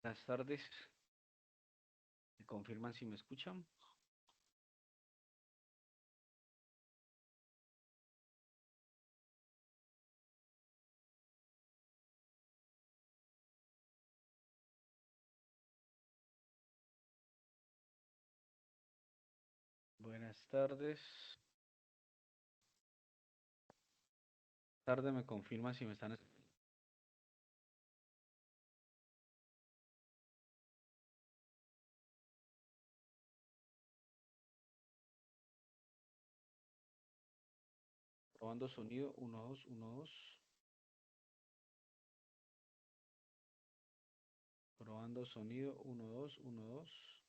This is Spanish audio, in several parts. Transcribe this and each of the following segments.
Buenas tardes. ¿Me confirman si me escuchan? Buenas tardes. Tarde, ¿me confirman si me están escuchando? Probando sonido, 1, 2, 1, 2. Probando sonido, 1, 2, 1, 2.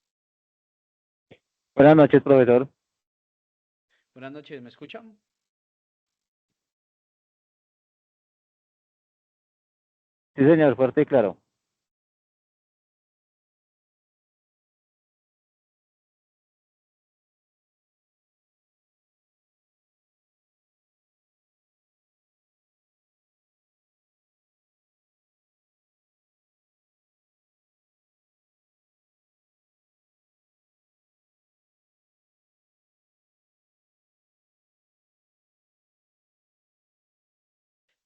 Buenas noches, profesor. Buenas noches, ¿me escuchan? Sí, señor, fuerte y claro.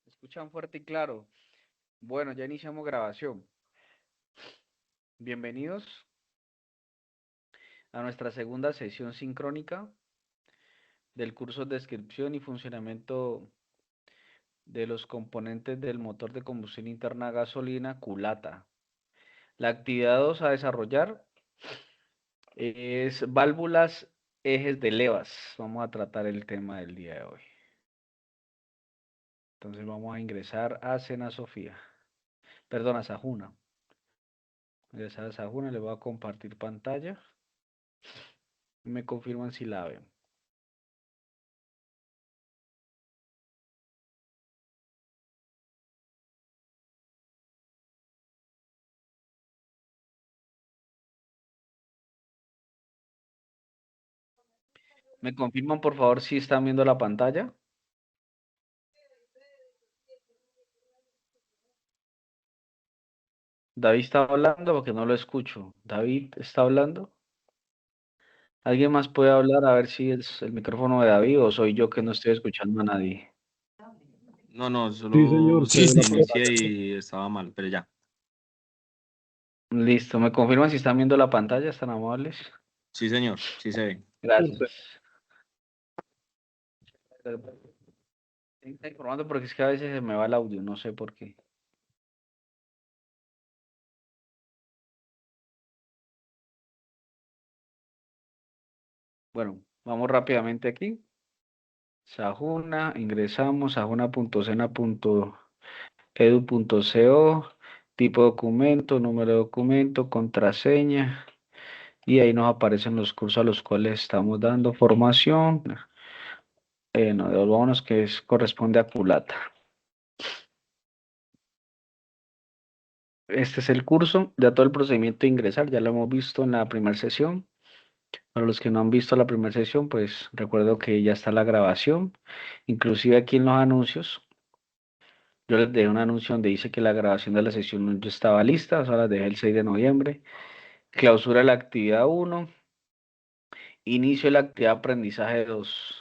¿Me escuchan fuerte y claro? Bueno, ya iniciamos grabación. Bienvenidos a nuestra segunda sesión sincrónica del curso de descripción y funcionamiento de los componentes del motor de combustión interna a gasolina, culata. La actividad 2 a desarrollar es válvulas, ejes de levas. Vamos a tratar el tema del día de hoy. Entonces vamos a ingresar a Sena Sofía. Perdón, a Sajuna. Ingresar a Sajuna, le voy a compartir pantalla. Me confirman si la ven. ¿Me confirman por favor si están viendo la pantalla? David está hablando porque no lo escucho. David está hablando. ¿Alguien más puede hablar a ver si es el micrófono de David o soy yo que no estoy escuchando a nadie? No, Sí, solo señor, se ve la inicié pantalla. y estaba mal, pero ya. Listo, ¿me confirman si están viendo la pantalla? ¿Están amables? Sí, señor, sí se ve. Gracias. Perfecto. Está informando porque es que a veces se me va el audio, no sé por qué. Bueno, vamos rápidamente aquí. Sajuna, ingresamos sajuna.sena.edu.co, tipo de documento, número de documento, contraseña, y ahí nos aparecen los cursos a los cuales estamos dando formación. No, devolvámonos que corresponde a culata. Este es el curso, ya todo el procedimiento de ingresar, ya lo hemos visto en la primera sesión. Para los que no han visto la primera sesión, pues recuerdo que ya está la grabación, inclusive aquí en los anuncios. Yo les dejé un anuncio donde dice que la grabación de la sesión ya estaba lista, o sea, la dejé el 6 de noviembre. Clausura de la actividad 1, inicio de la actividad aprendizaje 2.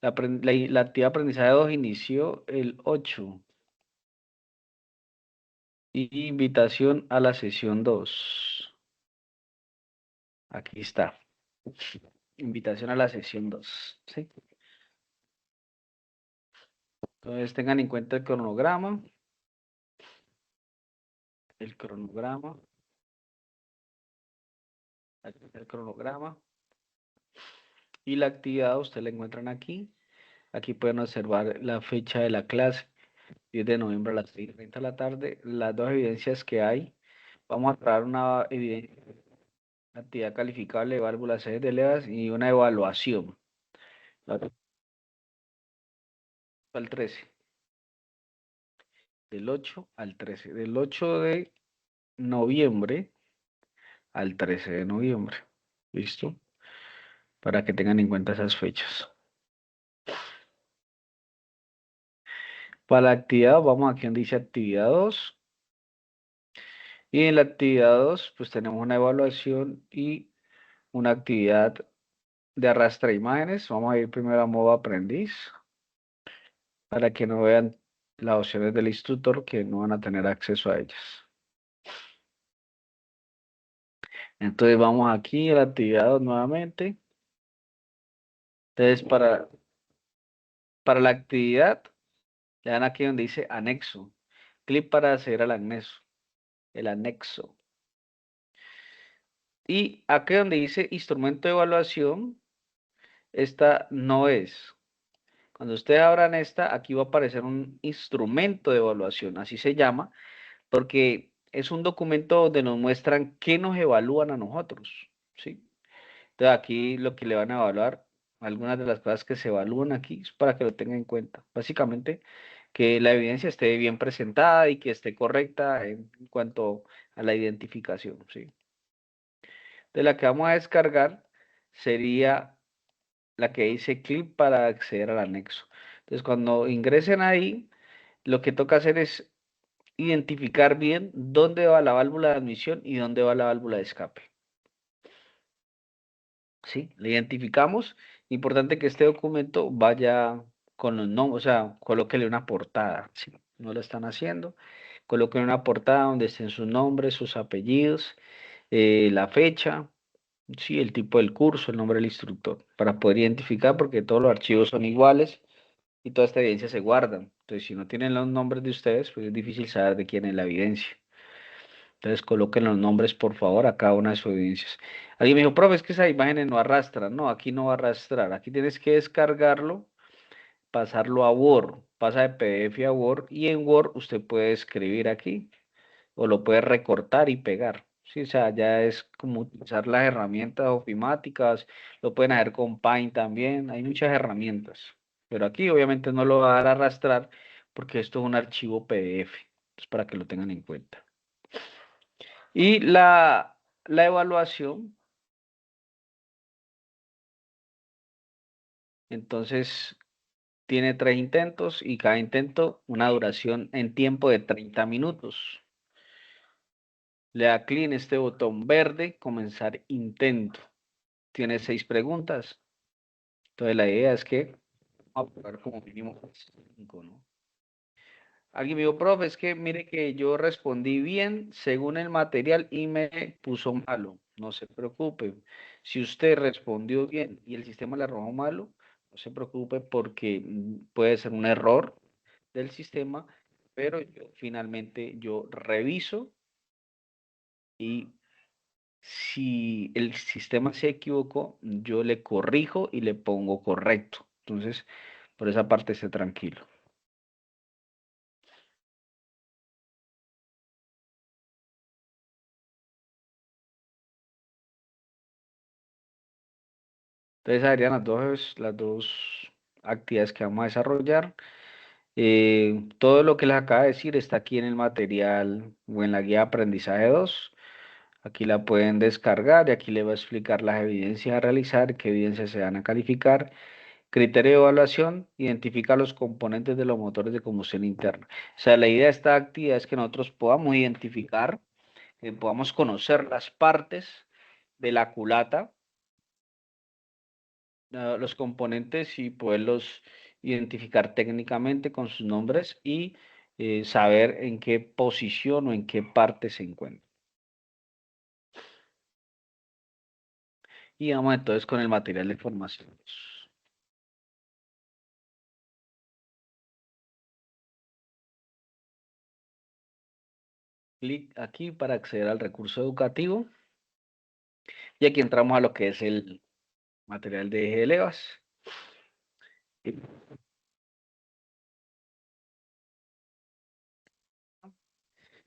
La actividad aprendizaje 2 inició el 8. Y invitación a la sesión 2. Aquí está. Invitación a la sesión 2. ¿Sí? Entonces tengan en cuenta el cronograma. El cronograma. Aquí está el cronograma. Y la actividad ustedes la encuentran aquí. Aquí pueden observar la fecha de la clase. 10 de noviembre a las 6:30 de la tarde. Las dos evidencias que hay. Vamos a traer una evidencia, actividad calificable de válvulas sedes de levas y una evaluación. Al 13. Del 8 al 13. Del 8 de noviembre al 13 de noviembre. ¿Listo? Para que tengan en cuenta esas fechas. Para la actividad, vamos aquí donde dice actividad 2. Y en la actividad 2, pues tenemos una evaluación y una actividad de arrastra imágenes. Vamos a ir primero a modo aprendiz para que no vean las opciones del instructor que no van a tener acceso a ellas. Entonces vamos aquí a la actividad 2 nuevamente. Entonces para la actividad, le dan aquí donde dice anexo. Clic para acceder al anexo. El anexo. Y aquí donde dice instrumento de evaluación, esta no es. Cuando ustedes abran esta, aquí va a aparecer un instrumento de evaluación, así se llama, porque es un documento donde nos muestran qué nos evalúan a nosotros, ¿sí? Entonces aquí lo que le van a evaluar, algunas de las cosas que se evalúan aquí, es para que lo tengan en cuenta. Básicamente, que la evidencia esté bien presentada y que esté correcta en cuanto a la identificación, ¿sí? De la que vamos a descargar sería la que dice clic para acceder al anexo. Entonces, cuando ingresen ahí, lo que toca hacer es identificar bien dónde va la válvula de admisión y dónde va la válvula de escape. ¿Sí? La identificamos. Importante que este documento vaya con los nombres, o sea, colóquele una portada. ¿Sí? No lo están haciendo. Coloquen una portada donde estén sus nombres, sus apellidos, la fecha, sí, el tipo del curso, el nombre del instructor, para poder identificar porque todos los archivos son iguales y toda esta evidencia se guarda. Entonces, si no tienen los nombres de ustedes, pues es difícil saber de quién es la evidencia. Entonces, coloquen los nombres, por favor, a cada una de sus evidencias. Alguien me dijo, profe, es que esas imágenes no arrastran. No, aquí no va a arrastrar. Aquí tienes que descargarlo, pasarlo a Word. Pasa de PDF a Word y en Word usted puede escribir aquí o lo puede recortar y pegar. Sí, o sea, ya es como utilizar las herramientas ofimáticas, lo pueden hacer con Paint también, hay muchas herramientas. Pero aquí obviamente no lo va a dar a arrastrar porque esto es un archivo PDF, es para que lo tengan en cuenta. Y la evaluación, entonces, tiene 3 intentos y cada intento una duración en tiempo de 30 minutos. Le da clic en este botón verde, comenzar intento. Tiene 6 preguntas. Entonces la idea es que vamos a probar como mínimo 5, ¿no? Alguien me dijo, profe, es que mire que yo respondí bien según el material y me puso malo. No se preocupe. Si usted respondió bien y el sistema le arrojó malo, no se preocupe porque puede ser un error del sistema, pero finalmente yo reviso y si el sistema se equivocó, yo le corrijo y le pongo correcto. Entonces, por esa parte esté tranquilo. Entonces, serían las dos actividades que vamos a desarrollar. Todo lo que les acabo de decir está aquí en el material o en la guía de aprendizaje 2. Aquí la pueden descargar y aquí le va a explicar las evidencias a realizar, qué evidencias se van a calificar. Criterio de evaluación, identifica los componentes de los motores de combustión interna. O sea, la idea de esta actividad es que nosotros podamos identificar, que podamos conocer las partes de la culata, los componentes y poderlos identificar técnicamente con sus nombres y saber en qué posición o en qué parte se encuentra. Y vamos entonces con el material de formación. Clic aquí para acceder al recurso educativo. Y aquí entramos a lo que es el material de eje de levas.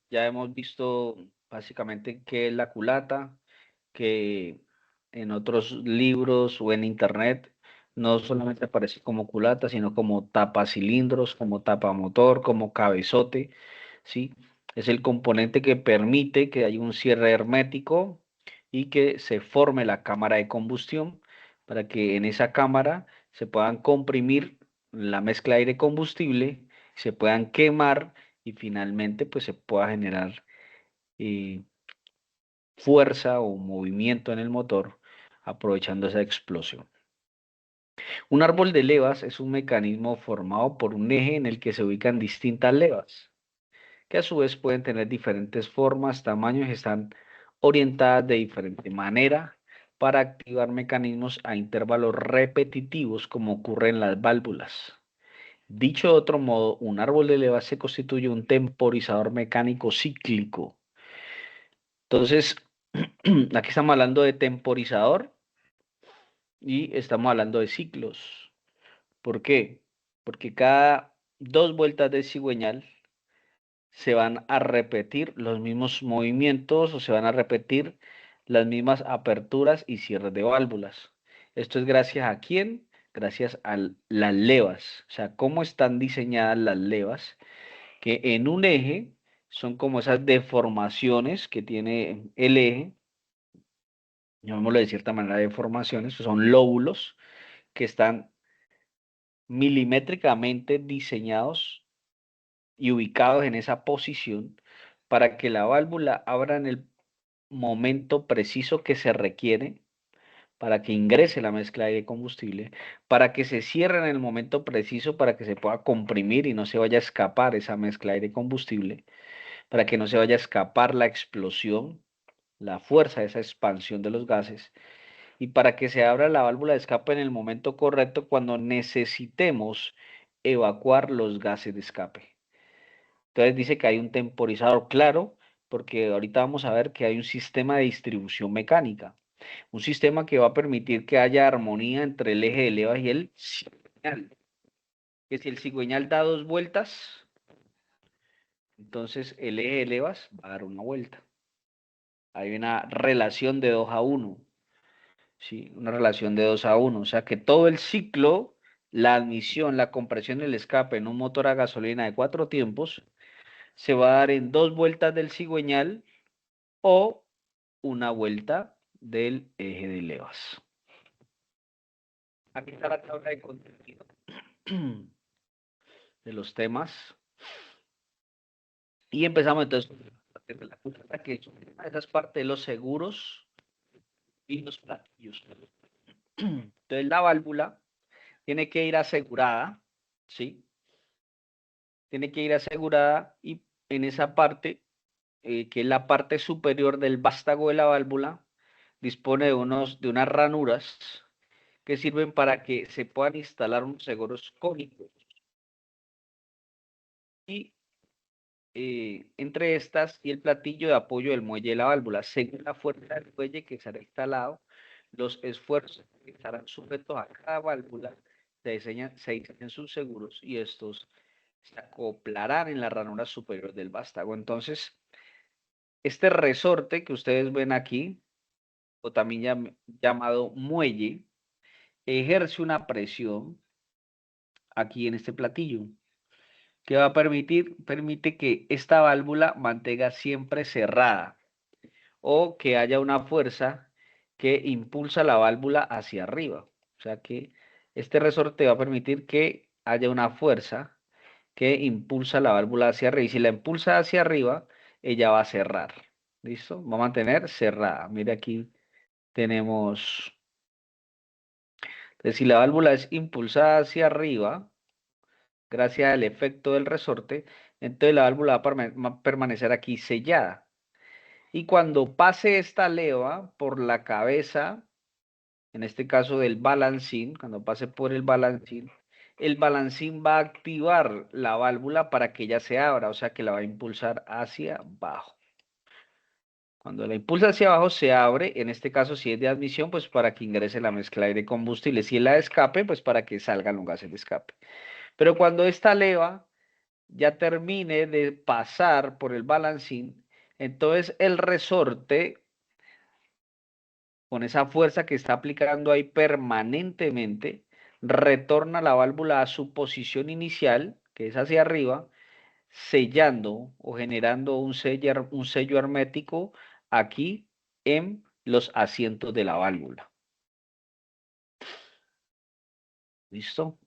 Ya hemos visto básicamente qué es la culata, que en otros libros o en internet no solamente aparece como culata, sino como tapacilindros, como tapamotor, como cabezote, ¿sí? Es el componente que permite que haya un cierre hermético y que se forme la cámara de combustión para que en esa cámara se puedan comprimir la mezcla aire-combustible, se puedan quemar y finalmente pues se pueda generar fuerza o movimiento en el motor, aprovechando esa explosión. Un árbol de levas es un mecanismo formado por un eje en el que se ubican distintas levas, que a su vez pueden tener diferentes formas, tamaños y están orientadas de diferente manera para activar mecanismos a intervalos repetitivos como ocurre en las válvulas. Dicho de otro modo, un árbol de levas se constituye un temporizador mecánico cíclico. Entonces, aquí estamos hablando de temporizador y estamos hablando de ciclos. ¿Por qué? Porque cada 2 vueltas de cigüeñal se van a repetir los mismos movimientos o se van a repetir las mismas aperturas y cierres de válvulas. Esto es gracias a quién? Gracias a las levas. O sea, cómo están diseñadas las levas, que en un eje son como esas deformaciones que tiene el eje, llamémoslo de cierta manera deformaciones, son lóbulos que están milimétricamente diseñados y ubicados en esa posición para que la válvula abra en el momento preciso que se requiere para que ingrese la mezcla de combustible, para que se cierre en el momento preciso para que se pueda comprimir y no se vaya a escapar esa mezcla de combustible, para que no se vaya a escapar la explosión, la fuerza de esa expansión de los gases, y para que se abra la válvula de escape en el momento correcto cuando necesitemos evacuar los gases de escape. Entonces dice que hay un temporizador claro, porque ahorita vamos a ver que hay un sistema de distribución mecánica, un sistema que va a permitir que haya armonía entre el eje de levas y el cigüeñal. Que si el cigüeñal da 2 vueltas, entonces el eje de levas va a dar una vuelta. Hay una relación de 2 a 1. ¿Sí? Una relación de 2 a 1. O sea que todo el ciclo, la admisión, la compresión y el escape en un motor a gasolina de 4 tiempos, se va a dar en 2 vueltas del cigüeñal o una vuelta del eje de levas. Aquí está la tabla de contenido de los temas. Y empezamos entonces con la parte de la culata, que esa es parte de los seguros y los platillos. Entonces la válvula tiene que ir asegurada, ¿sí? Tiene que ir asegurada y en esa parte, que es la parte superior del vástago de la válvula, dispone de unas ranuras que sirven para que se puedan instalar unos seguros cónicos. Y entre estas y el platillo de apoyo del muelle de la válvula, según la fuerza del muelle que será instalado, los esfuerzos que estarán sujetos a cada válvula se diseñan sus seguros y estos se acoplarán en la ranura superior del vástago. Entonces, este resorte que ustedes ven aquí, o también llamado muelle, ejerce una presión aquí en este platillo, que va a permite que esta válvula mantenga siempre cerrada o que haya una fuerza que impulsa la válvula hacia arriba. O sea que este resorte va a permitir que haya una fuerza que impulsa la válvula hacia arriba. Y si la impulsa hacia arriba, ella va a cerrar. ¿Listo? Va a mantener cerrada. Mire aquí tenemos. Entonces, si la válvula es impulsada hacia arriba, gracias al efecto del resorte, entonces la válvula va a permanecer aquí sellada. Y cuando pase esta leva por la cabeza, en este caso del balancín, cuando pase por el balancín va a activar la válvula para que ella se abra, o sea que la va a impulsar hacia abajo. Cuando la impulsa hacia abajo se abre, en este caso si es de admisión, pues para que ingrese la mezcla de aire combustible. Si es la de escape, pues para que salgan los gases de escape. Pero cuando esta leva ya termine de pasar por el balancín, entonces el resorte, con esa fuerza que está aplicando ahí permanentemente, retorna la válvula a su posición inicial, que es hacia arriba, sellando o generando un sello hermético aquí en los asientos de la válvula. ¿Listo?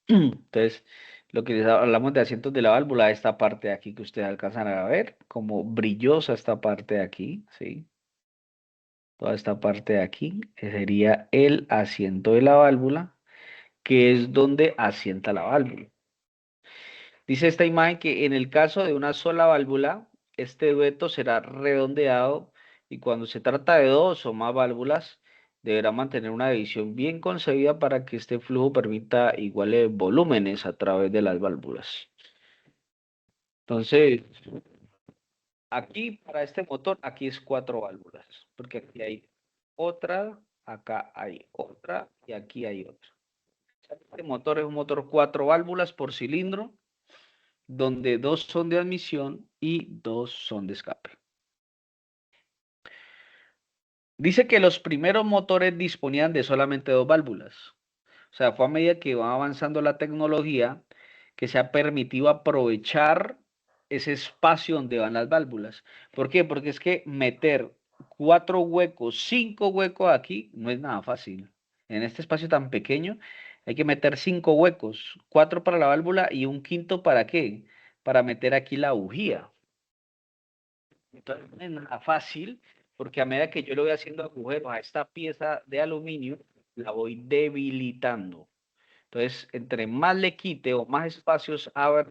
Entonces, Lo que les hablamos de asientos de la válvula, esta parte de aquí que ustedes alcanzan a ver, como brillosa esta parte de aquí, ¿sí? Toda esta parte de aquí sería el asiento de la válvula, que es donde asienta la válvula. Dice esta imagen que en el caso de una sola válvula, este dueto será redondeado y cuando se trata de dos o más válvulas, deberá mantener una división bien concebida para que este flujo permita iguales volúmenes a través de las válvulas. Entonces, aquí para este motor, aquí es 4 válvulas, porque aquí hay otra, acá hay otra y aquí hay otra. Este motor es un motor 4 válvulas por cilindro, donde 2 son de admisión y 2 son de escape. Dice que los primeros motores disponían de solamente 2 válvulas. O sea, fue a medida que va avanzando la tecnología que se ha permitido aprovechar ese espacio donde van las válvulas. ¿Por qué? Porque es que meter 4 huecos, 5 huecos aquí no es nada fácil. En este espacio tan pequeño hay que meter 5 huecos, 4 para la válvula y un quinto ¿para qué? Para meter aquí la bujía. Entonces no es nada fácil porque a medida que yo le voy haciendo agujeros a esta pieza de aluminio, la voy debilitando. Entonces, entre más le quite o más espacios abra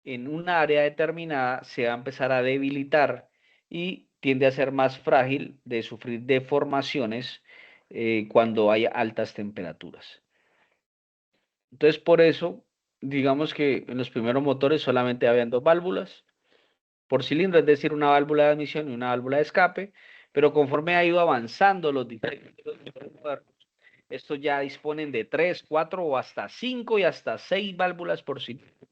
en un área determinada, se va a empezar a debilitar y tiende a ser más frágil de sufrir deformaciones cuando hay altas temperaturas. Entonces, por eso, digamos que en los primeros motores solamente habían 2 válvulas por cilindro, es decir, una válvula de admisión y una válvula de escape, pero conforme ha ido avanzando los diferentes modelos, estos ya disponen de 3, 4 o hasta 5 y hasta 6 válvulas por cilindro.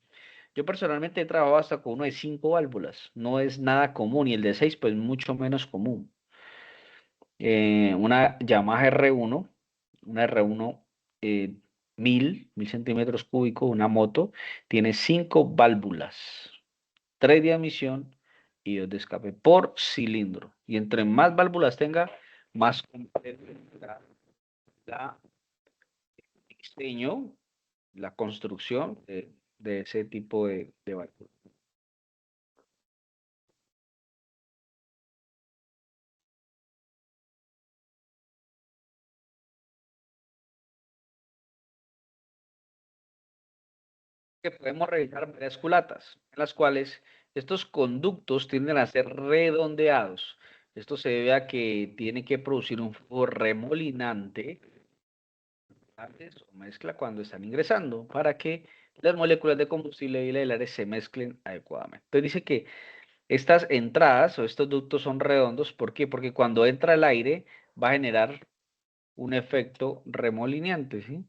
Yo personalmente he trabajado hasta con uno de 5 válvulas, no es nada común, y el de 6 pues mucho menos común. Una Yamaha R1, una R1 eh, 1000 centímetros cúbicos, una moto, tiene 5 válvulas, 3 de admisión y 2 de escape por cilindro. Y entre más válvulas tenga, más completo será la diseño, la construcción de ese tipo de válvulas. Que podemos revisar varias culatas, en las cuales estos conductos tienden a ser redondeados. Esto se debe a que tiene que producir un flujo remolinante o mezcla cuando están ingresando para que las moléculas de combustible y el aire se mezclen adecuadamente. Entonces dice que estas entradas o estos ductos son redondos. ¿Por qué? Porque cuando entra el aire va a generar un efecto remolineante, ¿sí?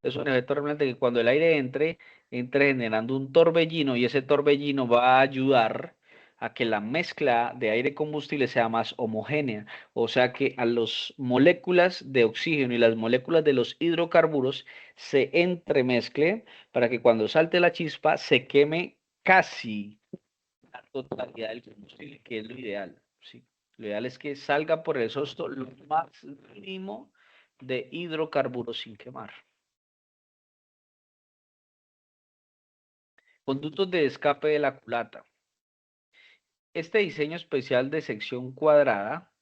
Es un efecto remolineante que cuando el aire entre generando un torbellino y ese torbellino va a ayudar a que la mezcla de aire y combustible sea más homogénea, o sea que a las moléculas de oxígeno y las moléculas de los hidrocarburos se entremezclen para que cuando salte la chispa se queme casi la totalidad del combustible, que es lo ideal, ¿sí? Lo ideal es que salga por el sosto lo más mínimo de hidrocarburos sin quemar. Conductos de escape de la culata. Este diseño especial de sección cuadrada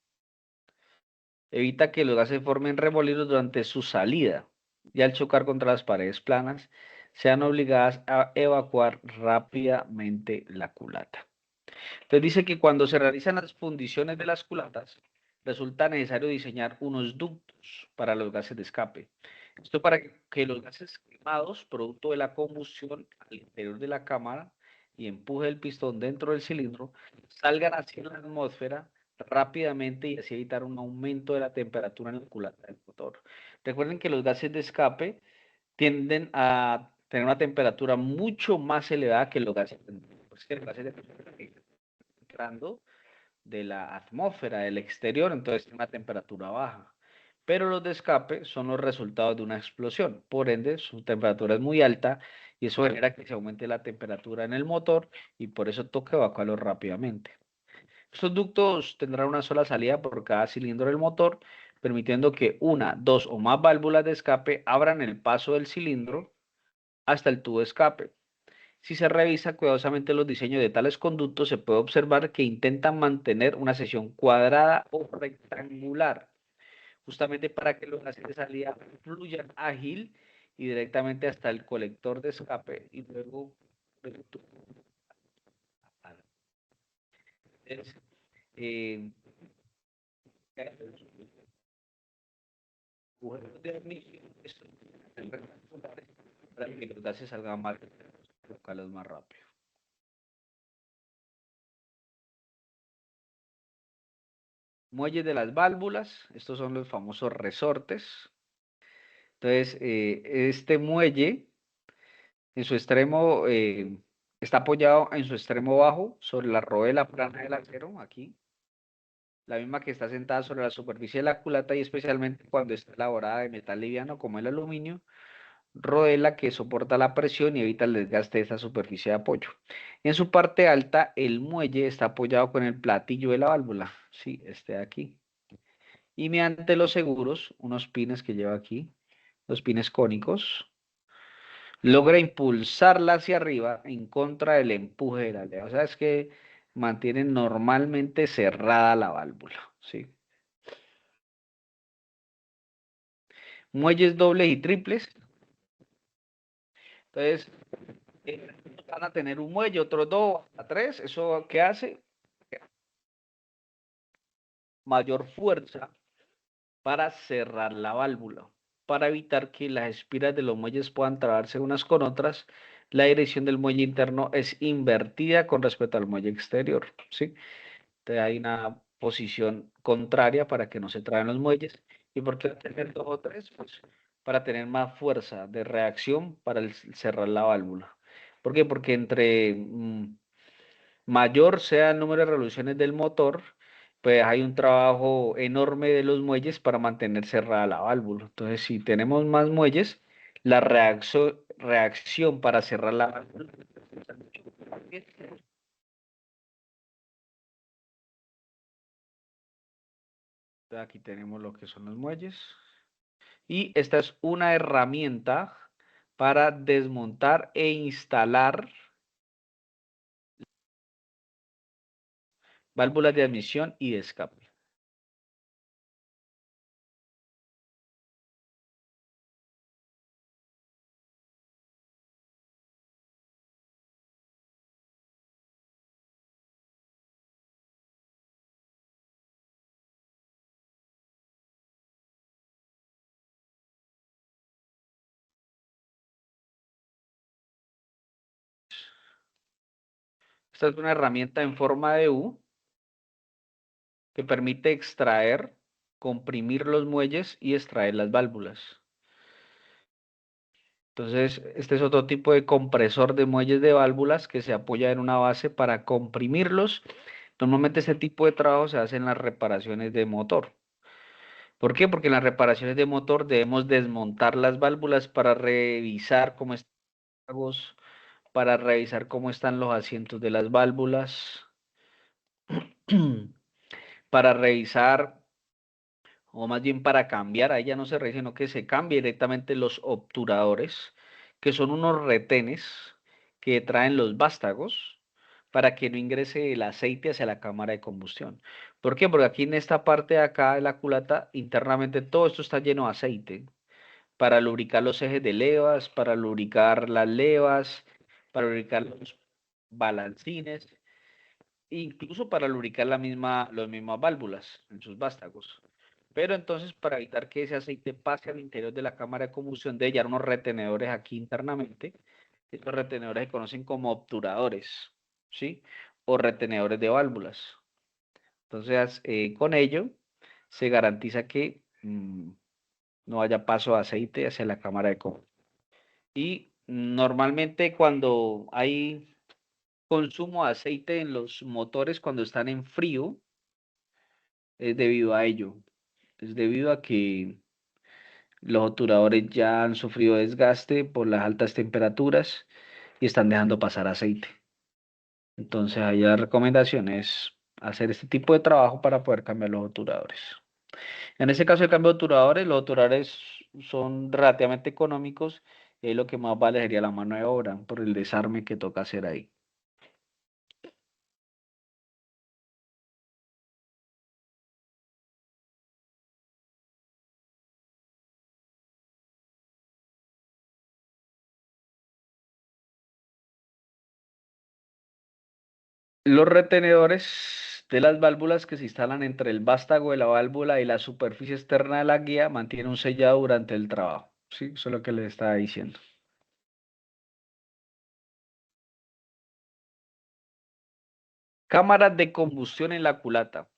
evita que los gases formen remolinos durante su salida y al chocar contra las paredes planas sean obligadas a evacuar rápidamente la culata. Entonces dice que cuando se realizan las fundiciones de las culatas, resulta necesario diseñar unos ductos para los gases de escape. Esto para que los gases quemados, producto de la combustión al interior de la cámara y empuje del pistón dentro del cilindro, salgan hacia la atmósfera rápidamente y así evitar un aumento de la temperatura en la culata del motor. Recuerden que los gases de escape tienden a tener una temperatura mucho más elevada que los gases de entrando de la atmósfera, del exterior, entonces tiene una temperatura baja. Pero los de escape son los resultados de una explosión, por ende su temperatura es muy alta y eso genera que se aumente la temperatura en el motor y por eso toca evacuarlo rápidamente. Estos ductos tendrán una sola salida por cada cilindro del motor, permitiendo que una, dos o más válvulas de escape abran el paso del cilindro hasta el tubo de escape. Si se revisa cuidadosamente los diseños de tales conductos, se puede observar que intentan mantener una sección cuadrada o rectangular, justamente para que los gases de salida fluyan ágil y directamente hasta el colector de escape y luego del tubo. Entonces, agujeros de admisión, estos rectangulares, para que los gases salgan más, colocarlos más rápido. Muelles de las válvulas, estos son los famosos resortes. Entonces, este muelle en su extremo está apoyado en su extremo bajo sobre la rodela plana del acero, aquí, la misma que está sentada sobre la superficie de la culata y especialmente cuando está elaborada de metal liviano como el aluminio, rodela que soporta la presión y evita el desgaste de esta superficie de apoyo. En su parte alta, el muelle está apoyado con el platillo de la válvula, sí, este de aquí. Y mediante los seguros, unos pines que lleva aquí, los pines cónicos, logra impulsarla hacia arriba en contra del empuje de la leva. O sea, es que mantienen normalmente cerrada la válvula, ¿sí? Muelles dobles y triples. Entonces, van a tener un muelle, otros dos, hasta tres. ¿Eso qué hace? Mayor fuerza para cerrar la válvula. Para evitar que las espiras de los muelles puedan trabarse unas con otras, la dirección del muelle interno es invertida con respecto al muelle exterior, ¿sí? Entonces hay una posición contraria para que no se traben los muelles. ¿Y por qué tener dos o tres? Pues para tener más fuerza de reacción para cerrar la válvula. ¿Por qué? Porque entre mayor sea el número de revoluciones del motor, pues hay un trabajo enorme de los muelles para mantener cerrada la válvula. Entonces, si tenemos más muelles, la reacción para cerrar la válvula. Aquí tenemos lo que son los muelles. Y esta es una herramienta para desmontar e instalar válvulas de admisión y de escape. Esta es una herramienta en forma de U que permite extraer, comprimir los muelles y extraer las válvulas. Entonces, este es otro tipo de compresor de muelles de válvulas que se apoya en una base para comprimirlos. Normalmente este tipo de trabajo se hace en las reparaciones de motor. ¿Por qué? Porque en las reparaciones de motor debemos desmontar las válvulas para revisar cómo están para revisar cómo están los asientos de las válvulas, para revisar, o más bien para cambiar, ahí ya no se revisa, sino que se cambie directamente los obturadores, que son unos retenes que traen los vástagos para que no ingrese el aceite hacia la cámara de combustión. ¿Por qué? Porque aquí en esta parte de acá de la culata, internamente todo esto está lleno de aceite para lubricar los ejes de levas, para lubricar las levas, para lubricar los balancines, incluso para lubricar las mismas válvulas en sus vástagos. Pero entonces, para evitar que ese aceite pase al interior de la cámara de combustión, debe llevar unos retenedores aquí internamente. Estos retenedores se conocen como obturadores, ¿sí? O retenedores de válvulas. Entonces, con ello, se garantiza que no haya paso de aceite hacia la cámara de combustión. Y normalmente cuando hay consumo de aceite en los motores cuando están en frío, es debido a ello. Es debido a que los obturadores ya han sufrido desgaste por las altas temperaturas y están dejando pasar aceite. Entonces, ahí la recomendación es hacer este tipo de trabajo para poder cambiar los obturadores. En este caso, el cambio de obturadores, los obturadores son relativamente económicos Y ahí lo que más vale sería la mano de obra por el desarme que toca hacer ahí. Los retenedores de las válvulas que se instalan entre el vástago de la válvula y la superficie externa de la guía mantienen un sellado durante el trabajo. Sí, eso es lo que les estaba diciendo. Cámaras de combustión en la culata.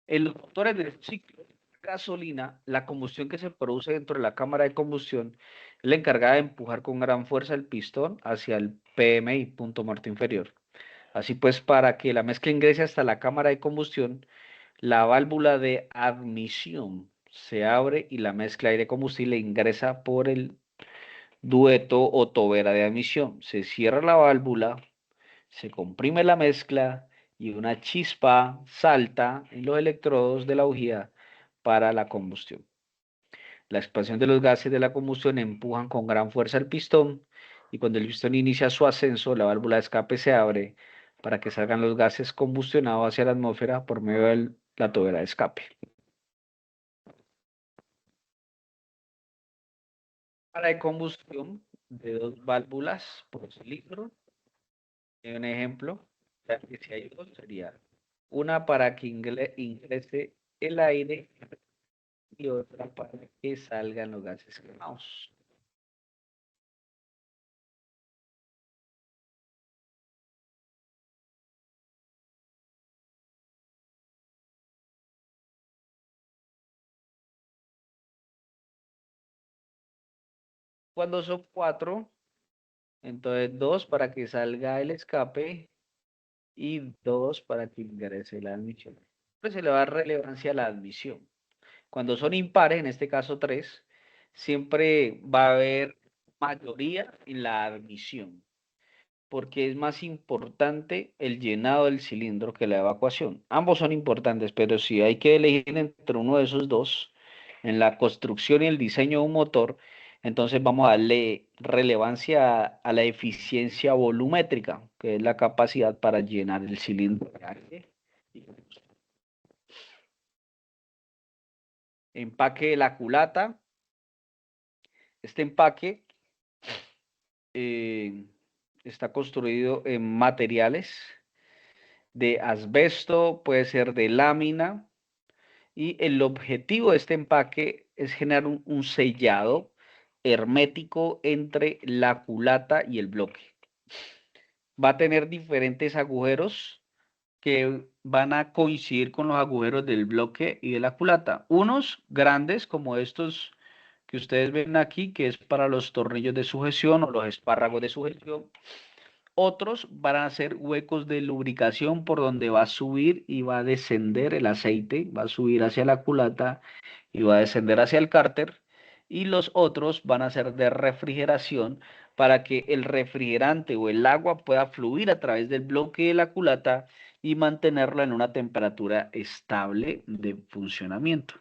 En los motores del ciclo de gasolina, la combustión que se produce dentro de la cámara de combustión es la encargada de empujar con gran fuerza el pistón hacia el PMI, punto muerto inferior. Así pues, para que la mezcla ingrese hasta la cámara de combustión, la válvula de admisión se abre y la mezcla aire combustible ingresa por el dueto o tobera de admisión. Se cierra la válvula, se comprime la mezcla y una chispa salta en los electrodos de la bujía para la combustión. La expansión de los gases de la combustión empujan con gran fuerza el pistón y cuando el pistón inicia su ascenso, la válvula de escape se abre para que salgan los gases combustionados hacia la atmósfera por medio de la tobera de escape. Para de combustión de dos válvulas por cilindro. Un ejemplo, ya que si hay dos, sería una para que ingrese el aire y otra para que salgan los gases quemados. Cuando son cuatro, entonces dos para que salga el escape y dos para que ingrese la admisión. Pues se le va a dar relevancia a la admisión. Cuando son impares, en este caso tres, siempre va a haber mayoría en la admisión, porque es más importante el llenado del cilindro que la evacuación. Ambos son importantes, pero si hay que elegir entre uno de esos dos, en la construcción y el diseño de un motor, entonces vamos a darle relevancia a la eficiencia volumétrica, que es la capacidad para llenar el cilindro de aire. Empaque de la culata. Este empaque eh, está construido en materiales de asbesto, puede ser de lámina, y el objetivo de este empaque es generar un sellado hermético entre la culata y el bloque. Va a tener diferentes agujeros que van a coincidir con los agujeros del bloque y de la culata. Unos grandes como estos que ustedes ven aquí, que es para los tornillos de sujeción o los espárragos de sujeción. Otros van a ser huecos de lubricación por donde va a subir y va a descender el aceite, va a subir hacia la culata y va a descender hacia el cárter. Y los otros van a ser de refrigeración para que el refrigerante o el agua pueda fluir a través del bloque de la culata y mantenerla en una temperatura estable de funcionamiento.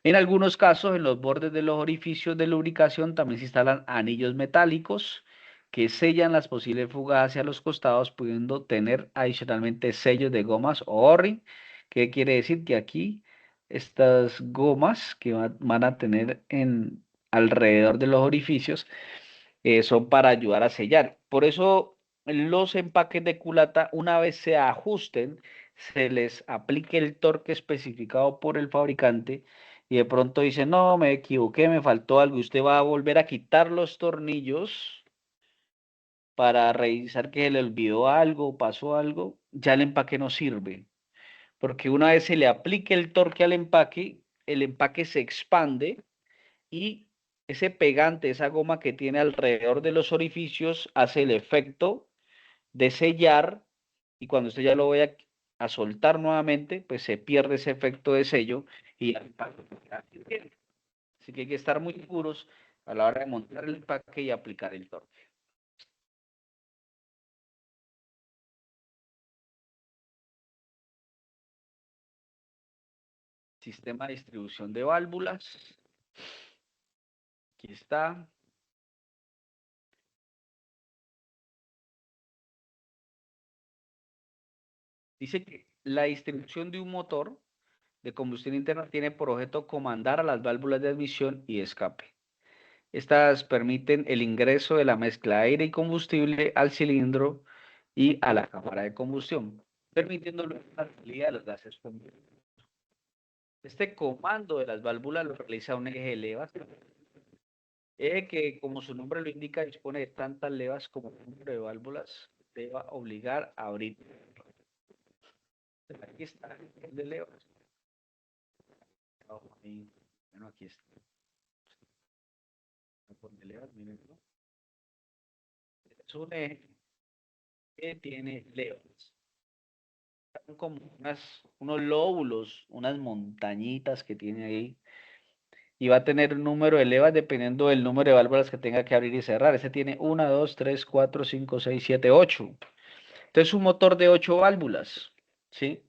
En algunos casos, en los bordes de los orificios de lubricación también se instalan anillos metálicos que sellan las posibles fugas hacia los costados, pudiendo tener adicionalmente sellos de gomas o O-ring, que quiere decir que aquí estas gomas que van a tener alrededor de los orificios son para ayudar a sellar. Por eso los empaques de culata, una vez se ajusten, se les aplique el torque especificado por el fabricante y de pronto dice, no, me equivoqué, me faltó algo. Y usted va a volver a quitar los tornillos para revisar que se le olvidó algo, pasó algo, ya el empaque no sirve. Porque una vez se le aplique el torque al empaque, el empaque se expande y ese pegante, esa goma que tiene alrededor de los orificios, hace el efecto de sellar y cuando usted ya lo vaya a soltar nuevamente, pues se pierde ese efecto de sello y el empaque queda firme. Así que hay que estar muy seguros a la hora de montar el empaque y aplicar el torque. Sistema de distribución de válvulas. Aquí está. Dice que la distribución de un motor de combustión interna tiene por objeto comandar a las válvulas de admisión y escape. Estas permiten el ingreso de la mezcla de aire y combustible al cilindro y a la cámara de combustión, permitiendo la salida de los gases combustibles. Este comando de las válvulas lo realiza un eje de levas, eje que, como su nombre lo indica, dispone de tantas levas como el número de válvulas deba obligar a abrir. Aquí está el de levas. Bueno, aquí está. De levas, miren, ¿no? Es un eje que tiene levas. Son como unos lóbulos, unas montañitas que tiene ahí. Y va a tener un número de levas dependiendo del número de válvulas que tenga que abrir y cerrar. Ese tiene 1, 2, 3, 4, 5, 6, 7, 8. Entonces, un motor de 8 válvulas, ¿sí?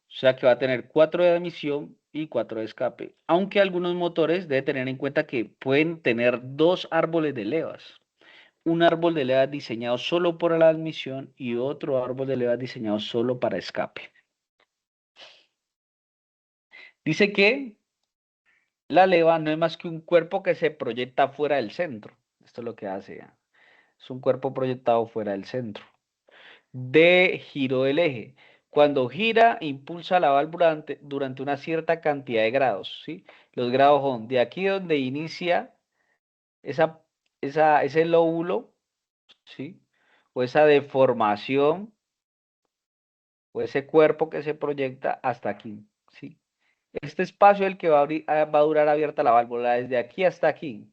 O sea que va a tener 4 de admisión y 4 de escape. Aunque algunos motores deben tener en cuenta que pueden tener 2 árboles de levas. Un árbol de levas diseñado solo para la admisión y otro árbol de levas diseñado solo para escape. Dice que la leva no es más que un cuerpo que se proyecta fuera del centro. Esto es lo que hace. ¿Ya? Es un cuerpo proyectado fuera del centro. De giro del eje. Cuando gira, impulsa la válvula durante una cierta cantidad de grados. ¿Sí? Los grados son de aquí donde inicia ese lóbulo, ¿sí? O esa deformación, o ese cuerpo que se proyecta hasta aquí. ¿Sí? Este espacio es el que va a durar abierta la válvula desde aquí hasta aquí.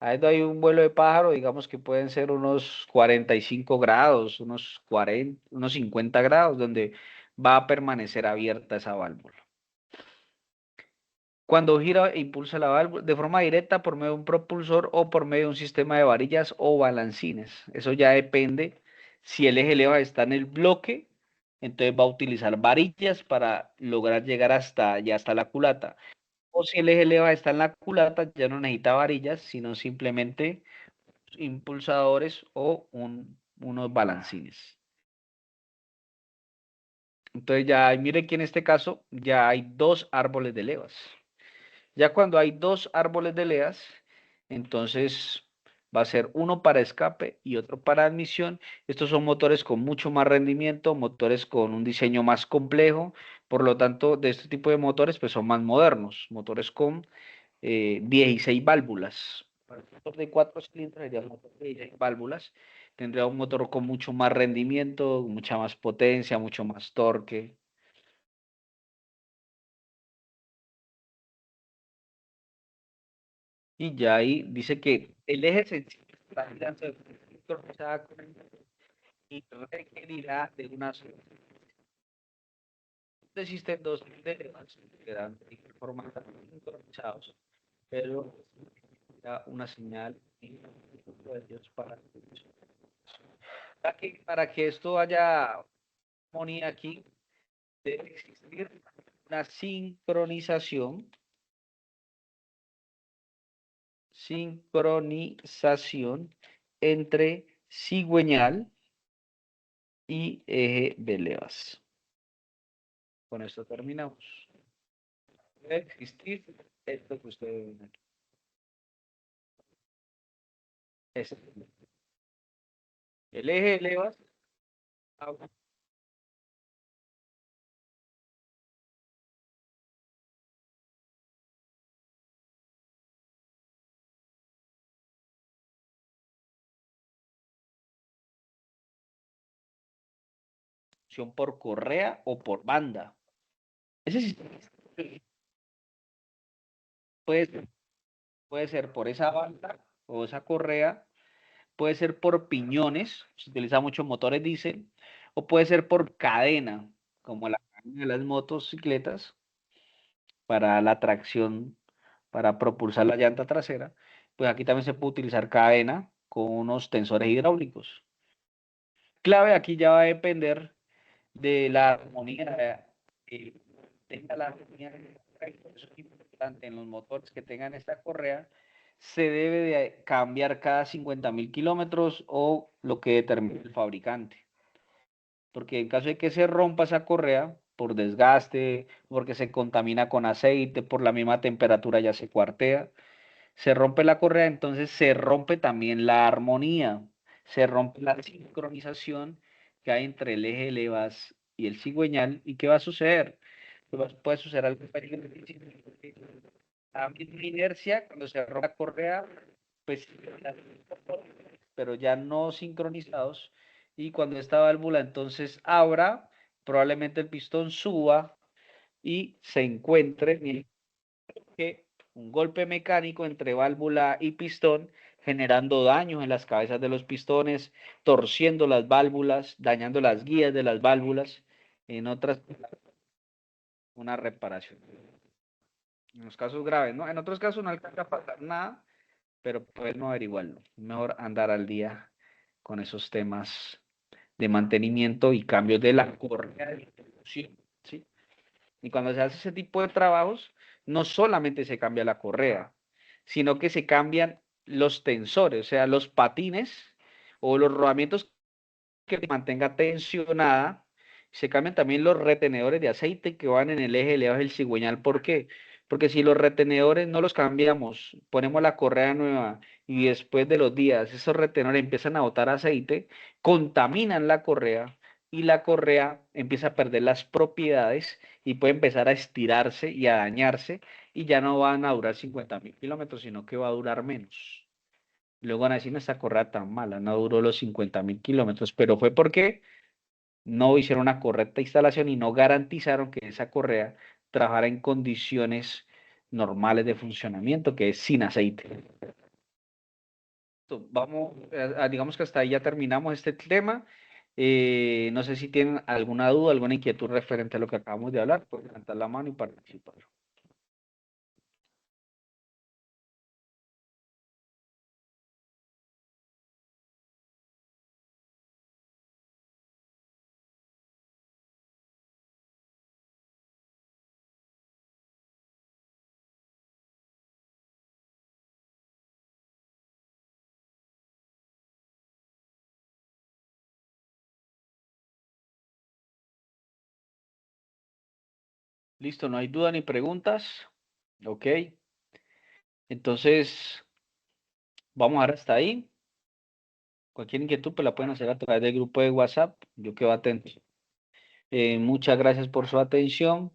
Ahí no hay un vuelo de pájaro, digamos que pueden ser unos 45 grados, unos 40, unos 50 grados, donde va a permanecer abierta esa válvula. Cuando gira e impulsa la válvula de forma directa por medio de un propulsor o por medio de un sistema de varillas o balancines. Eso ya depende si el eje leva está en el bloque, entonces va a utilizar varillas para lograr llegar hasta la culata. O si el eje leva está en la culata, ya no necesita varillas, sino simplemente impulsadores o unos balancines. Entonces ya, mire que en este caso ya hay 2 árboles de levas. Ya cuando hay 2 árboles de levas, entonces va a ser uno para escape y otro para admisión. Estos son motores con mucho más rendimiento, motores con un diseño más complejo. Por lo tanto, de este tipo de motores pues son más modernos, motores con 16 válvulas. Para un motor de 4 cilindros sería un motor de 16 válvulas. Tendría un motor con mucho más rendimiento, mucha más potencia, mucho más torque. Y ya ahí dice que el eje sencillo está girando de forma sincronizada con el motor y requerirá de una sola. Existen 2 levas que dan de igual forma sincronizados, pero da una señal de ellos para que esto haya armonía aquí, debe existir una sincronización entre cigüeñal y eje de levas. Con esto terminamos. Debe existir esto que ustedes ven aquí. El eje de levas por correa o por banda. Ese sistema puede, puede ser por esa banda o esa correa, puede ser por piñones, se utiliza mucho motores diésel, o puede ser por cadena, como la cadena de las motocicletas, para la tracción, para propulsar la llanta trasera. Pues aquí también se puede utilizar cadena con unos tensores hidráulicos. Clave aquí ya va a depender de la armonía, tenga la armonía, eso es importante en los motores que tengan esta correa, se debe de cambiar cada 50.000 kilómetros o lo que determine el fabricante. porque en caso de que se rompa esa correa por desgaste, porque se contamina con aceite, por la misma temperatura ya se cuartea, se rompe la correa, entonces se rompe también la armonía, se rompe la sincronización que hay entre el eje de levas y el cigüeñal. ¿Y qué va a suceder? Pues puede suceder algo peligroso. La misma inercia, cuando se rompe la correa, pues, pero ya no sincronizados, y cuando esta válvula entonces abra, probablemente el pistón suba y se encuentre que un golpe mecánico entre válvula y pistón, generando daños en las cabezas de los pistones, torciendo las válvulas, dañando las guías de las válvulas, en otras, una reparación. En los casos graves, ¿no? En otros casos no alcanza a pasar nada, pero puede no averiguarlo. Mejor andar al día con esos temas de mantenimiento y cambios de la correa de distribución, ¿sí? Y cuando se hace ese tipo de trabajos, no solamente se cambia la correa, sino que se cambian los tensores, o sea, los patines o los rodamientos que mantenga tensionada. Se cambian también los retenedores de aceite que van en el eje de levas del cigüeñal. ¿Por qué? Porque si los retenedores no los cambiamos, ponemos la correa nueva y después de los días esos retenedores empiezan a botar aceite, contaminan la correa y la correa empieza a perder las propiedades y puede empezar a estirarse y a dañarse y ya no van a durar 50.000 kilómetros, sino que va a durar menos. Luego van a decir, no, esta correa tan mala, no duró los 50.000 kilómetros, pero fue porque no hicieron una correcta instalación y no garantizaron que esa correa trabajara en condiciones normales de funcionamiento, que es sin aceite. Vamos, digamos que hasta ahí ya terminamos este tema. No sé si tienen alguna duda, alguna inquietud referente a lo que acabamos de hablar, pueden levantar la mano y participar. Listo, no hay duda ni preguntas. Ok. Entonces, vamos a ver hasta ahí. Cualquier inquietud pues la pueden hacer a través del grupo de WhatsApp. Yo quedo atento. Muchas gracias por su atención.